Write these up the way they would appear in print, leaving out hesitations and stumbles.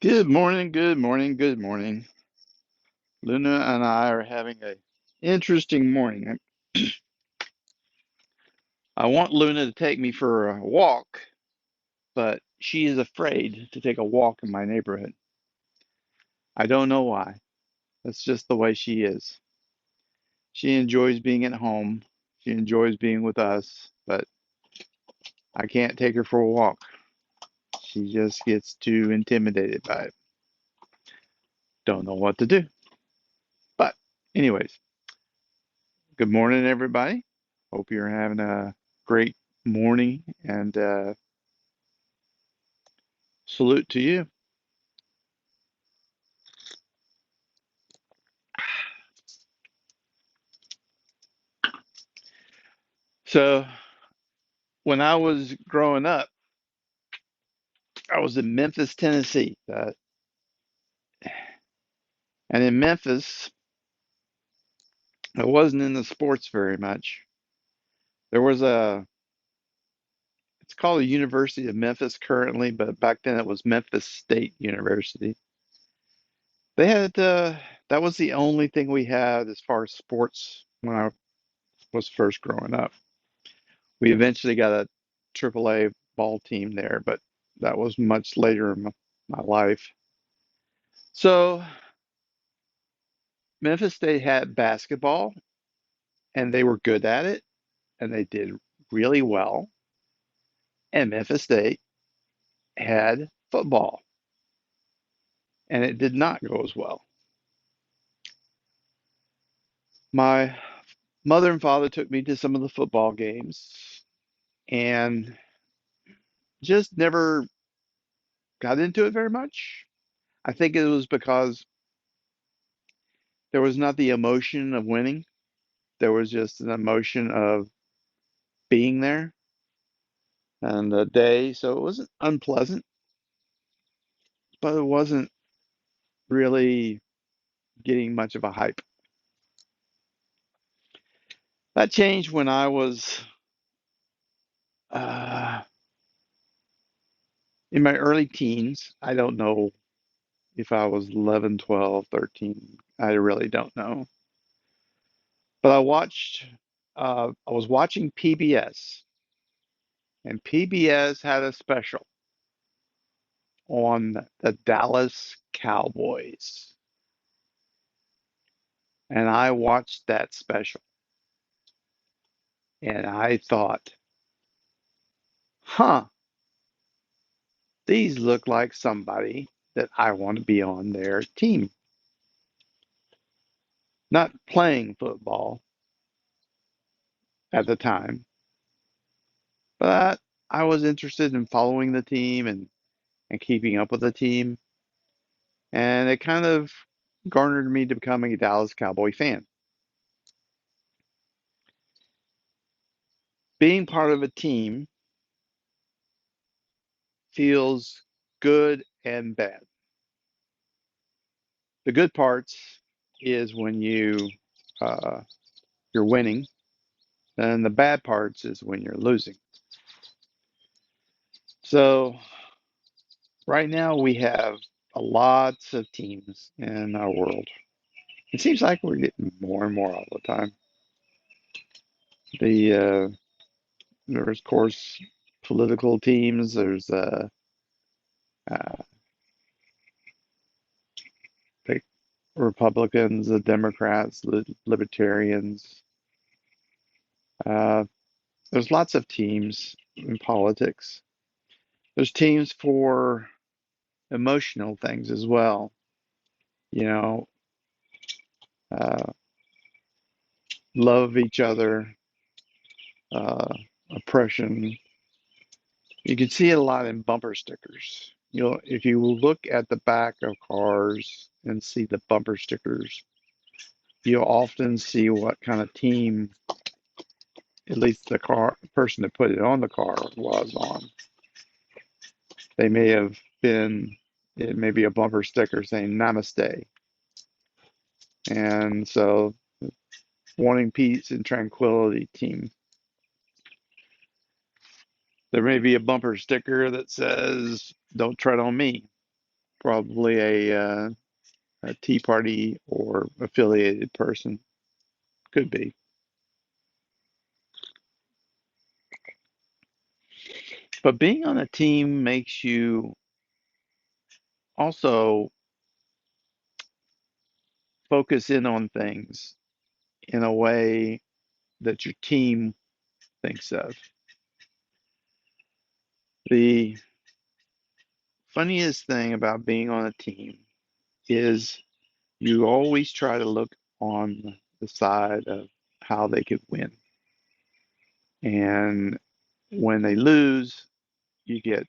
Good morning, good morning, good morning. Luna and I are having a interesting morning. I want Luna to take me for a walk, but she is afraid to take a walk in my neighborhood. I don't know why. That's just the way she is. She enjoys being at home. She enjoys being with us, but I can't take her for a walk. She just gets too intimidated by it. Don't know what to do. But anyways, good morning, everybody. Hope you're having a great morning and salute to you. So, when I was growing up, I was in Memphis, Tennessee. And in Memphis, I wasn't in the sports very much. There was it's called the University of Memphis currently, but back then it was Memphis State University. They had, that was the only thing we had as far as sports when I was first growing up. We eventually got a AAA ball team there, but that was much later in my life. So Memphis State had basketball, and they were good at it, and they did really well. And Memphis State had football, and it did not go as well. My mother and father took me to some of the football games, and just never got into it very much. I think it was because there was not the emotion of winning. There was just an emotion of being there and the day. So it wasn't unpleasant, but it wasn't really getting much of a hype. That changed when I was uh, in my early teens. I don't know if I was 11, 12, 13. I really don't know. But I was watching PBS, and PBS had a special on the Dallas Cowboys. And I watched that special, and I thought, huh, these look like somebody that I want to be on their team. Not playing football at the time, but I was interested in following the team and keeping up with the team. And it kind of garnered me to becoming a Dallas Cowboy fan. Being part of a team feels good and bad. The good parts is when uh, you're winning, and the bad parts is when you're losing. So right now we have a lots of teams in our world. It seems like we're getting more and more all the time. The There's, of course, political teams. There's uh, the Republicans, the Democrats, the Libertarians. Uh, there's lots of teams in politics. There's teams for emotional things as well. You know, uh, love each other, uh, oppression. You can see it a lot in bumper stickers. If you look at the back of cars and see the bumper stickers, you'll often see what kind of team, at least the car person that put it on the car was on. They may have been, it may be a bumper sticker saying Namaste. And so, wanting peace and tranquility team. There may be a bumper sticker that says, don't tread on me. Probably a Tea Party or affiliated person. Could be. But being on a team makes you also focus in on things in a way that your team thinks of. The funniest thing about being on a team is you always try to look on the side of how they could win. And when they lose, you get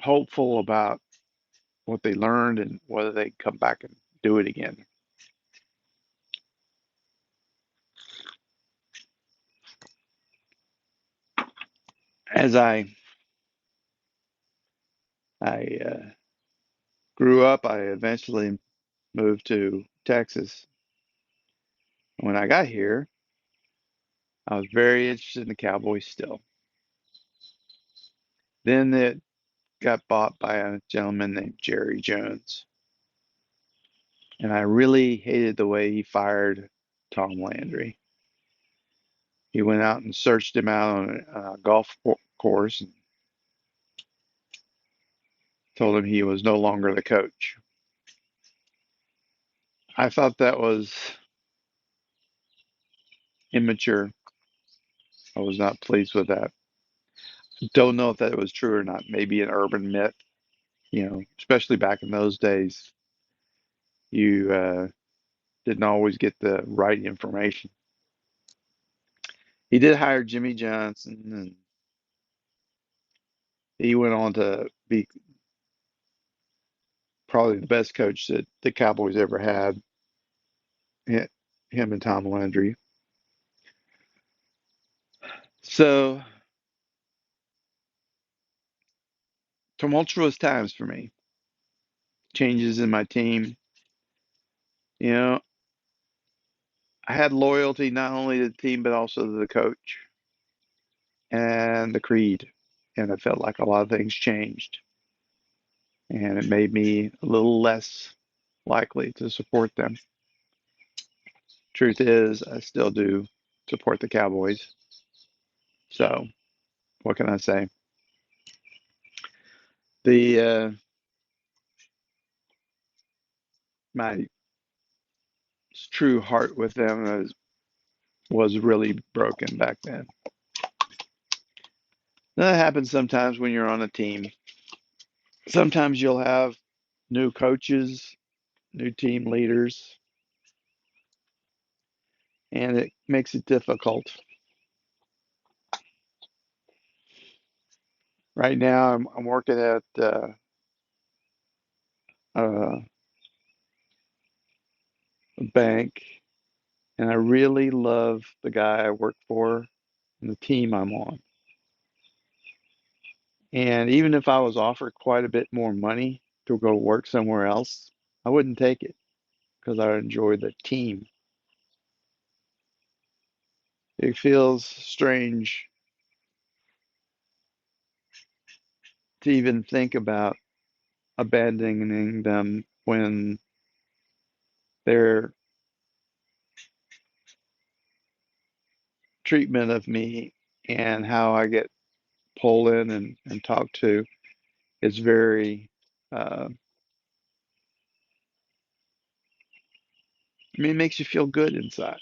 hopeful about what they learned and whether they come back and do it again. As I grew up, I eventually moved to Texas. When I got here, I was very interested in the Cowboys still. Then it got bought by a gentleman named Jerry Jones, and I really hated the way he fired Tom Landry. He went out and searched him out on a golf course and told him he was no longer the coach. I thought that was immature. I was not pleased with that. Don't know if that was true or not. Maybe an urban myth, especially back in those days, you didn't always get the right information. He did hire Jimmy Johnson, and he went on to be probably the best coach that the Cowboys ever had, him and Tom Landry. So, tumultuous times for me. Changes in my team. You know, I had loyalty not only to the team, but also to the coach and the creed. And I felt like a lot of things changed. And it made me a little less likely to support them. Truth is, I still do support the Cowboys. So, what can I say? The My true heart with them was really broken back then. That happens sometimes when you're on a team. Sometimes you'll have new coaches, new team leaders, and it makes it difficult. Right now, I'm working at a bank, and I really love the guy I work for and the team I'm on. And even if I was offered quite a bit more money to go work somewhere else, I wouldn't take it because I enjoy the team. It feels strange to even think about abandoning them when their treatment of me and how I get pulled in and talked to is very, it makes you feel good inside.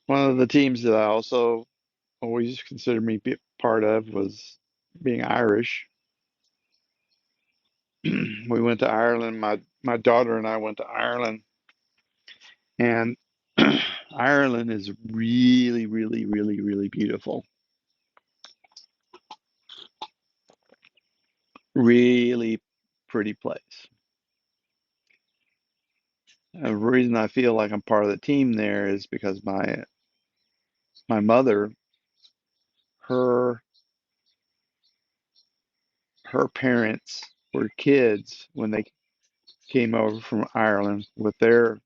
One of the teams that I also always considered me be part of was being Irish. We went to Ireland. My daughter and I went to Ireland, and Ireland is really, really, really, really beautiful. Really pretty place. The reason I feel like I'm part of the team there is because my mother, her her parents were kids when they came over from Ireland with their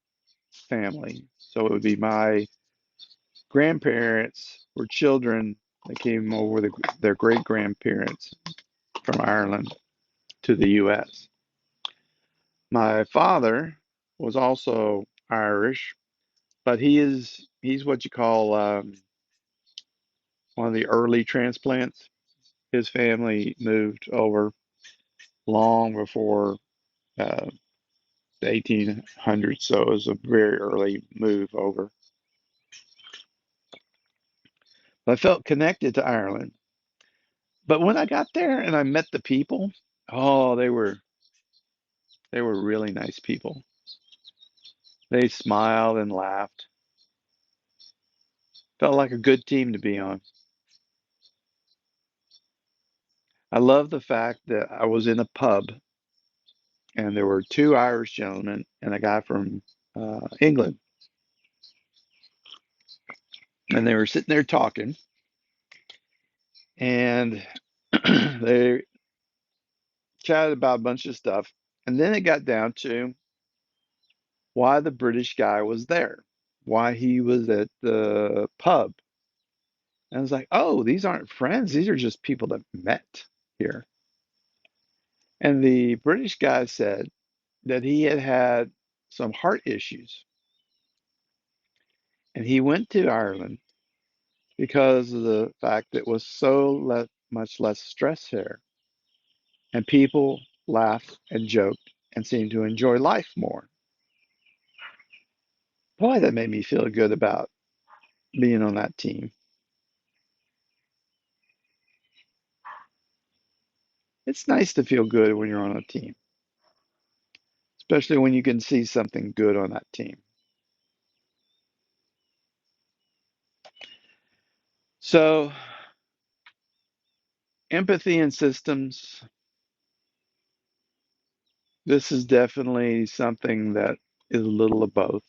family. So it would be my grandparents were children They came over with their great grandparents from Ireland to the U.S. My father was also Irish, but he's what you call one of the early transplants. His family moved over long before uh, the 1800s, so it was a very early move over. I felt connected to Ireland. But when I got there and I met the people, oh, they were really nice people. They smiled and laughed. Felt like a good team to be on. I love the fact that I was in a pub and there were two Irish gentlemen and a guy from England, and they were sitting there talking, and they chatted about a bunch of stuff, and then it got down to why the British guy was there, why he was at the pub. And I was like, oh, these aren't friends. These are just people that met here. And the British guy said that he had had some heart issues. And he went to Ireland because of the fact that it was much less stress here. And people laughed and joked and seemed to enjoy life more. Boy, that made me feel good about being on that team. It's nice to feel good when you're on a team, especially when you can see something good on that team. So, empathy and systems, this is definitely something that is a little of both.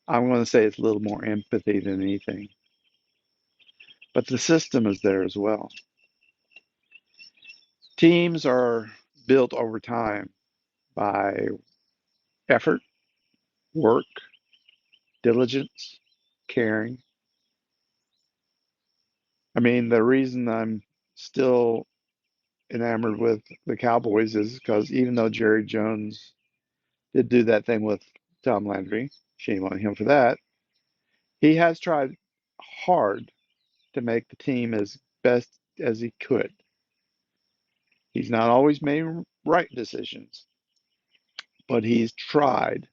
I'm going to say it's a little more empathy than anything, but the system is there as well. Teams are built over time by effort, work, diligence, caring. I mean, the reason I'm still enamored with the Cowboys is because even though Jerry Jones did do that thing with Tom Landry, shame on him for that, he has tried hard to make the team as best as he could. He's not always made right decisions, but he's tried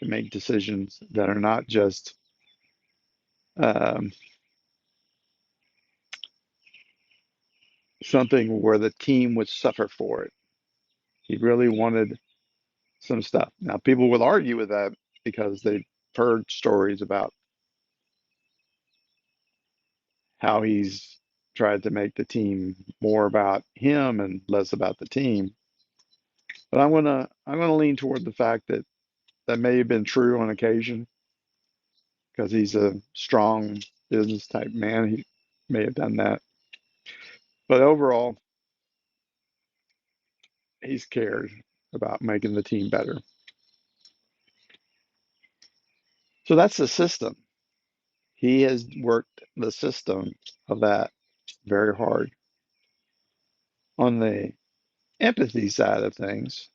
to make decisions that are not just um, something where the team would suffer for it. He really wanted some stuff. Now, people will argue with that because they've heard stories about how he's tried to make the team more about him and less about the team. But I'm gonna lean toward the fact that that may have been true on occasion because he's a strong business type man. He may have done that, but overall, he's cared about making the team better. So that's the system. He has worked the system of that very hard. On the empathy side of things,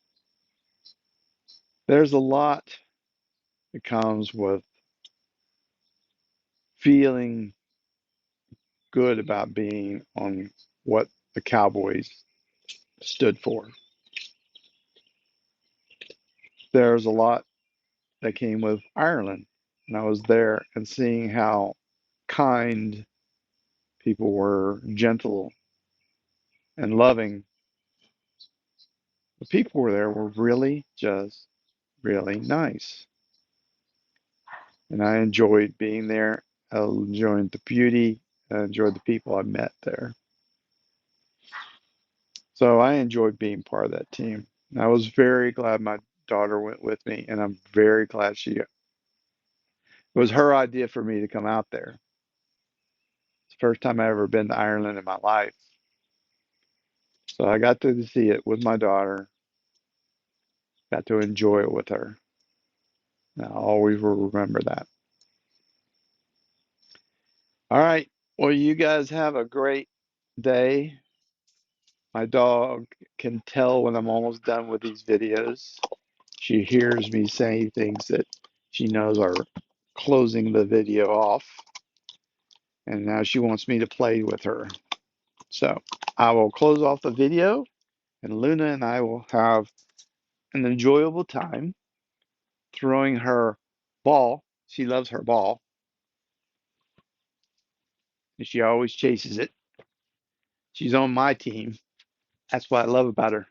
there's a lot that comes with feeling good about being on what the Cowboys stood for. There's a lot that came with Ireland. And I was there and seeing how kind people were, gentle and loving. The people were there were really just really nice. And I enjoyed being there. I enjoyed the beauty. I enjoyed the people I met there. So I enjoyed being part of that team. And I was very glad my daughter went with me, and I'm very glad it was her idea for me to come out there. It's the first time I ever been to Ireland in my life. So I got to see it with my daughter, got to enjoy it with her. And I always will remember that. All right. Well, you guys have a great day. My dog can tell when I'm almost done with these videos. She hears me saying things that she knows are closing the video off, and now she wants me to play with her. So I will close off the video, and Luna and I will have an enjoyable time throwing her ball. She loves her ball, and she always chases it. She's on my team. That's what I love about her.